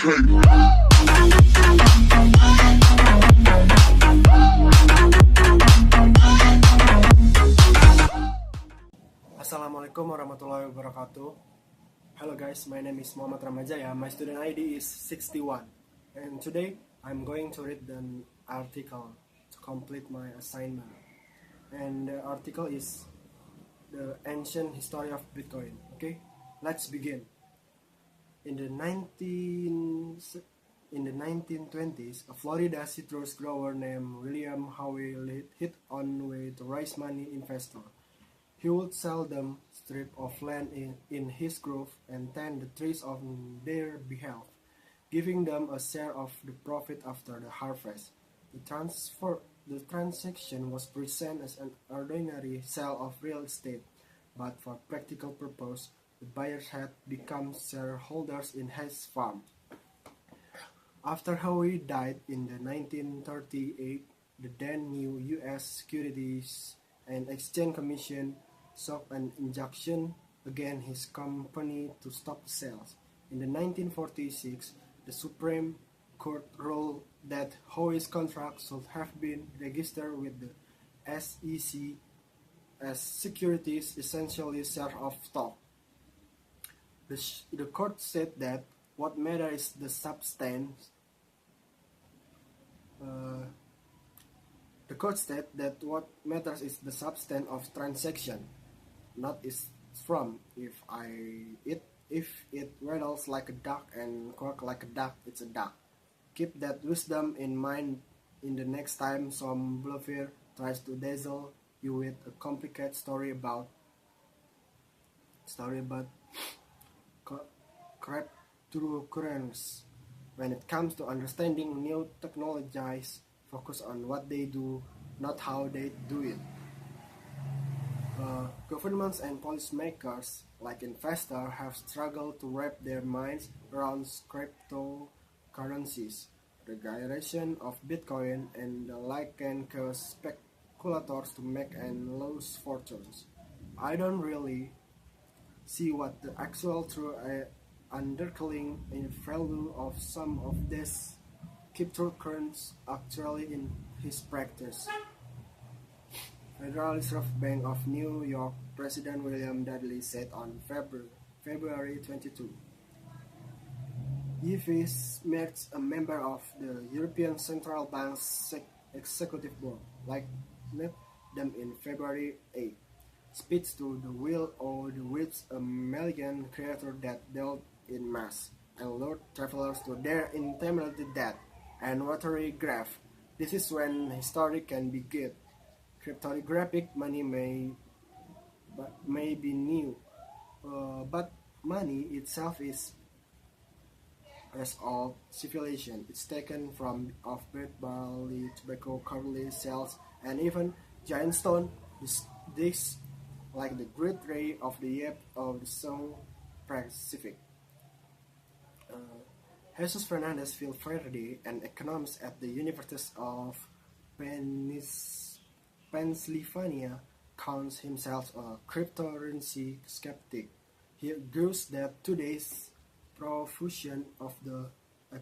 Assalamualaikum warahmatullahi wabarakatuh. Hello guys, my name is Muhammad Ramajaya. My student ID is 61. And today I'm going to read an article to complete my assignment. And the article is the ancient history of Bitcoin. Okay, let's begin. In the 1920s, a Florida citrus grower named William Howey hit on way to raise money investor. He would sell them strip of land in his grove and tend the trees on their behalf, giving them a share of the profit after the harvest. The transaction was presented as an ordinary sale of real estate, but for practical purpose, the buyers had become shareholders in his farm. After Howey died in the 1938, the then new U.S. Securities and Exchange Commission sought an injunction against his company to stop the sales. In the 1946, the Supreme Court ruled that Howey's contract should have been registered with the SEC as securities, essentially shares of stock. The court said that what matters is the substance. The court said that what matters is the substance of transaction, not its form. If it waddles like a duck and quacks like a duck, it's a duck. Keep that wisdom in mind in the next time some bluffer tries to dazzle you with a complicated story about cryptocurrencies. When it comes to understanding new technologies, focus on what they do, not how they do it. Governments and policymakers, like investors, have struggled to wrap their minds around cryptocurrencies. Regulation of Bitcoin and the like can cause speculators to make and lose fortunes. I don't really see what the actual true underlying value of some of these cryptocurrencies actually in his practice. Federal Reserve Bank of New York President William Dudley said on February 22. If he makes a member of the European Central Bank's executive board, like met them in February 8. Speech to the will or the wits a million creature that dealt in mass and lured travelers to their intimidated death and watery grave. This is when history can be good. Cryptographic money may be new, but money itself is as old civilization. It's taken from of bread, barley, tobacco, curly shells, and even giant stone. This like the great ray of the Yap of the South Pacific. Jesus Fernandez Villaverde, an economist at the University of Pennsylvania, counts himself a cryptocurrency skeptic. He argues that today's profusion of the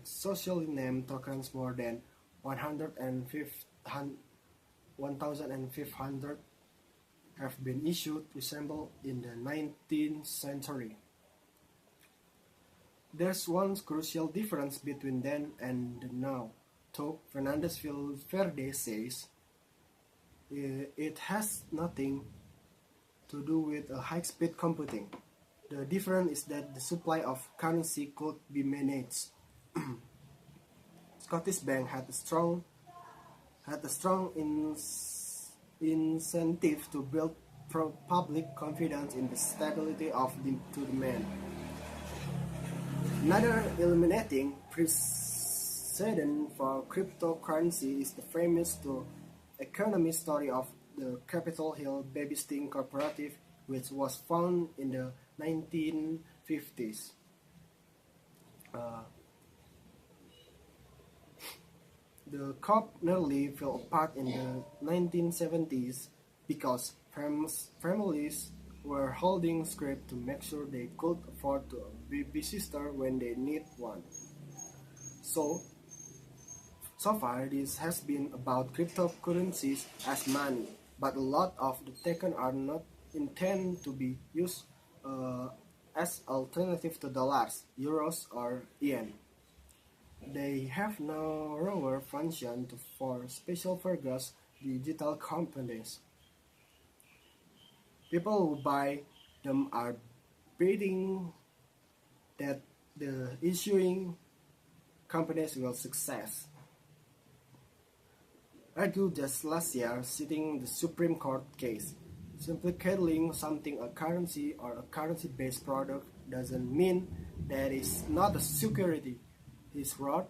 socially named tokens, more than 1,500 have been issued, resemble in the 19th century. There's one crucial difference between then and the now, though Fernandez Villaverde says it has nothing to do with high-speed computing. The difference is that the supply of currency could be managed. Scottish Bank had a strong incentive to build public confidence in the stability of the demand. Another illuminating precedent for cryptocurrency is the famous economy story of the Capitol Hill Babysitting Cooperative, which was founded in the 1950s. The co-op nearly fell apart in the 1970s because families were holding scrip to make sure they could afford a babysitter when they need one. So, so far this has been about cryptocurrencies as money, but a lot of the tokens are not intended to be used uh, as alternative to dollars, euros, or yen. They have no narrower function for special purpose digital companies. People who buy them are betting that the issuing companies will success. Argued just last year, citing the Supreme Court case. Simply calling something a currency or a currency-based product doesn't mean that it's not a security. He wrote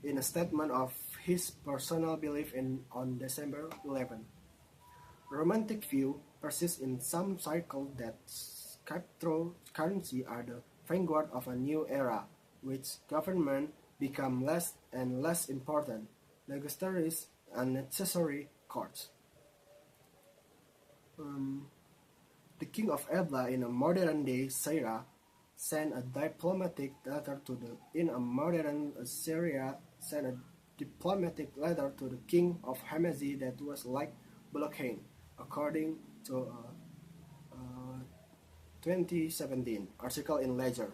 in a statement of his personal belief on December 11. Romantic view persists in some circles that cryptocurrency are the vanguard of a new era, which government become less and less important, legislators unnecessary courts. The king of Ebla in a modern-day Syria sent a diplomatic letter to the in a modern Syria sent a diplomatic letter to the king of Hamazi that was like blockade, according to a 2017 article in Ledger.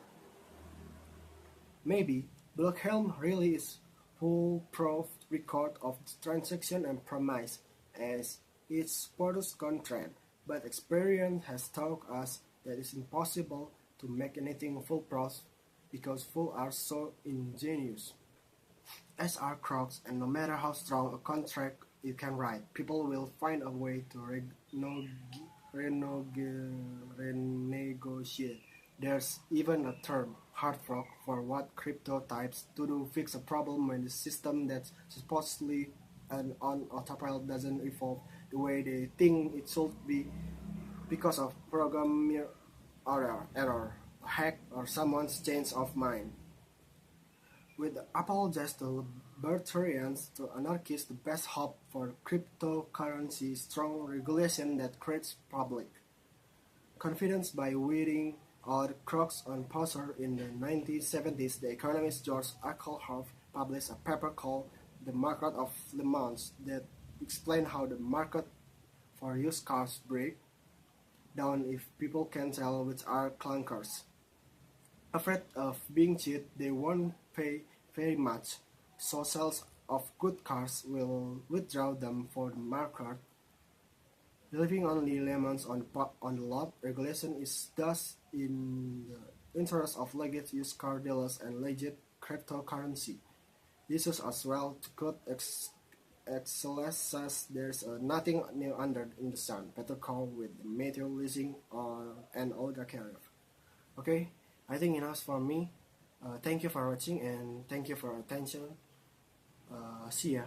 Maybe Blockhelm really is foolproof record of the transaction and promise as its product contract, but experience has taught us that it's impossible to make anything foolproof because fools are so ingenious. As are crooks, and no matter how strong a contract you can write, people will find a way to renegotiate. There's even a term, hard fork, for what crypto types to do fix a problem when the system that's supposedly an on autopilot doesn't evolve the way they think it should be because of program error, a hack, or someone's change of mind. With apologies to libertarians to anarchists, the best hope for cryptocurrency is strong regulation that creates public confidence by weeding out crooks on poster. In the 1970s, the economist George Artikel published a paper called "The Market of Le Mans" that explained how the market for used cars break down if people can tell which are clunkers. Afraid of being cheated, they won't pay very much, so sales of good cars will withdraw them for the market, leaving only lemons on the lot. Regulation is thus in the interest of legit used car dealers and legit cryptocurrency users as well. To quote Excellence says, "There's nothing new under in the sun. Better call with Matthew leasing or an Olga carrier." Okay, I think enough for me. Thank you for watching and thank you for attention. See ya.